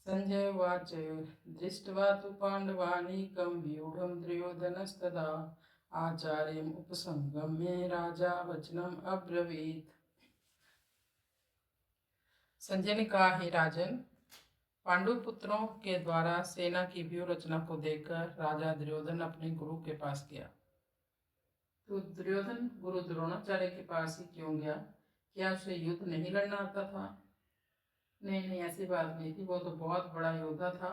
संजय उवाच दृष्ट्वा तु पाण्डवानीकं व्यूढं दुर्योधनस्तदा आचार्यम् उपसंगम्य राजा वचनम् अब्रवीत्। संजय ने कहा, हे राजन, पांडु पुत्रों के द्वारा सेना की व्यूह रचना को देखकर राजा दुर्योधन अपने गुरु के पास गया। तो दुर्योधन गुरु द्रोणाचार्य के पास ही क्यों गया? क्या उसे युद्ध नहीं लड़ना आता था? नहीं, ऐसी बात नहीं थी। वो तो बहुत बड़ा योद्धा था।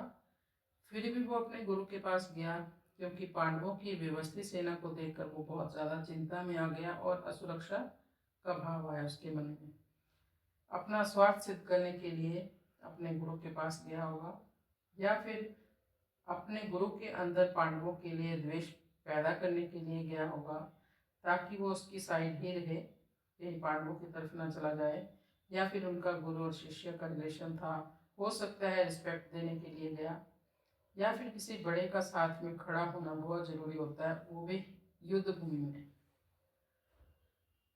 फिर भी वो अपने गुरु के पास गया क्योंकि पांडवों की व्यवस्थित सेना को देखकर वो बहुत ज्यादा चिंता में आ गया और असुरक्षा का भाव आया उसके मन में। अपना स्वार्थ सिद्ध करने के लिए अपने गुरु के पास गया होगा, या फिर अपने गुरु के अंदर पांडवों के लिए द्वेष पैदा करने के लिए गया होगा, ताकि वो उसकी साइड ही रहे, कहीं पांडवों की तरफ ना चला जाए। या फिर उनका गुरु और शिष्य का रिलेशन था, हो सकता है रिस्पेक्ट देने के लिए गया। या फिर किसी बड़े का साथ में खड़ा होना बहुत जरूरी होता है, वो भी युद्ध भूमि में।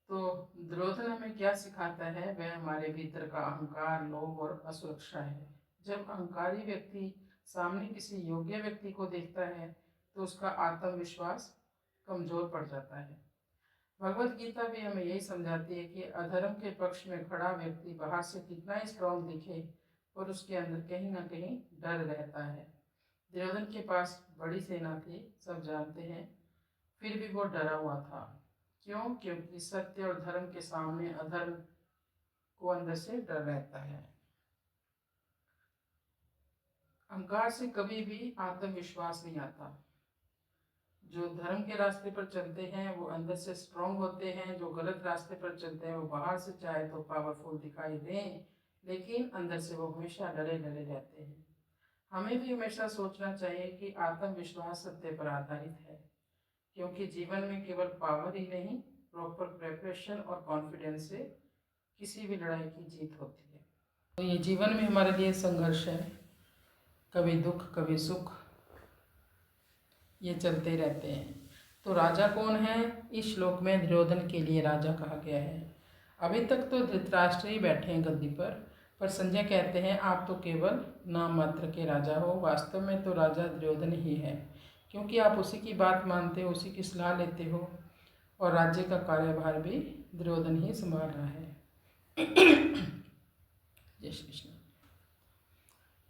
तो दुर्योधन हमें क्या सिखाता है? वह हमारे भीतर का अहंकार, लोभ और असुरक्षा है। जब अहंकारी व्यक्ति सामने किसी योग्य व्यक्ति को देखता है तो उसका आत्मविश्वास कमजोर पड़ जाता है। भगवत गीता भी हमें यही समझाती है कि अधर्म के पक्ष में खड़ा व्यक्ति बाहर से कितना ही स्ट्रांग दिखे और उसके अंदर कहीं ना कहीं डर रहता है। दुर्योधन के पास बड़ी सेना थी, सब जानते हैं, फिर भी वो डरा हुआ था। क्यों? क्योंकि सत्य और धर्म के सामने अधर्म को अंदर से डर रहता है। अहंकार से कभी भी आत्मविश्वास नहीं आता। जो धर्म के रास्ते पर चलते हैं वो अंदर से स्ट्रांग होते हैं, जो गलत रास्ते पर चलते हैं वो बाहर से चाहे तो पावरफुल दिखाई दें, लेकिन अंदर से वो हमेशा डरे डरे रहते हैं। हमें भी हमेशा सोचना चाहिए कि आत्मविश्वास सत्य पर आधारित है, क्योंकि जीवन में केवल पावर ही नहीं, प्रॉपर प्रिपरेशन और कॉन्फिडेंस से किसी भी लड़ाई की जीत होती है। तो ये जीवन में हमारे लिए संघर्ष है, कभी दुख कभी सुख, ये चलते रहते हैं। तो राजा कौन है? इस श्लोक में दुर्योधन के लिए राजा कहा गया है। अभी तक तो धृतराष्ट्र ही बैठे हैं गद्दी पर संजय कहते हैं आप तो केवल नाम मात्र के राजा हो, वास्तव में तो राजा दुर्योधन ही है, क्योंकि आप उसी की बात मानते हो, उसी की सलाह लेते हो और राज्य का कार्यभार भी दुर्योधन ही संभाल रहा है। जय श्री कृष्ण।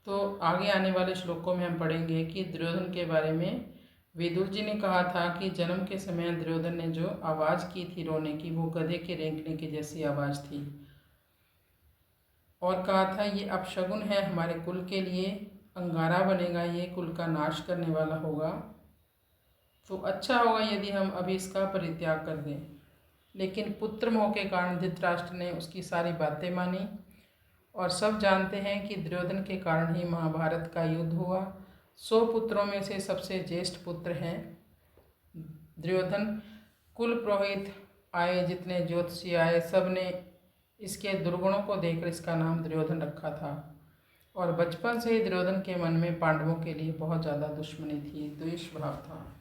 तो आगे आने वाले श्लोकों में हम पढ़ेंगे कि दुर्योधन के बारे में विदुर जी ने कहा था कि जन्म के समय दुर्योधन ने जो आवाज़ की थी रोने की, वो गधे के रेंकने की जैसी आवाज़ थी, और कहा था ये अपशगुन है हमारे कुल के लिए, अंगारा बनेगा, ये कुल का नाश करने वाला होगा, तो अच्छा होगा यदि हम अभी इसका परित्याग कर दें। लेकिन पुत्र मोह के कारण धृतराष्ट्र ने उसकी सारी बातें मानी, और सब जानते हैं कि दुर्योधन के कारण ही महाभारत का युद्ध हुआ। 100 पुत्रों में से सबसे ज्येष्ठ पुत्र हैं दुर्योधन। कुल पुरोहित आए, जितने ज्योतिषी आए, सब ने इसके दुर्गुणों को देखकर इसका नाम दुर्योधन रखा था। और बचपन से ही दुर्योधन के मन में पांडवों के लिए बहुत ज़्यादा दुश्मनी थी, द्वेष भाव था।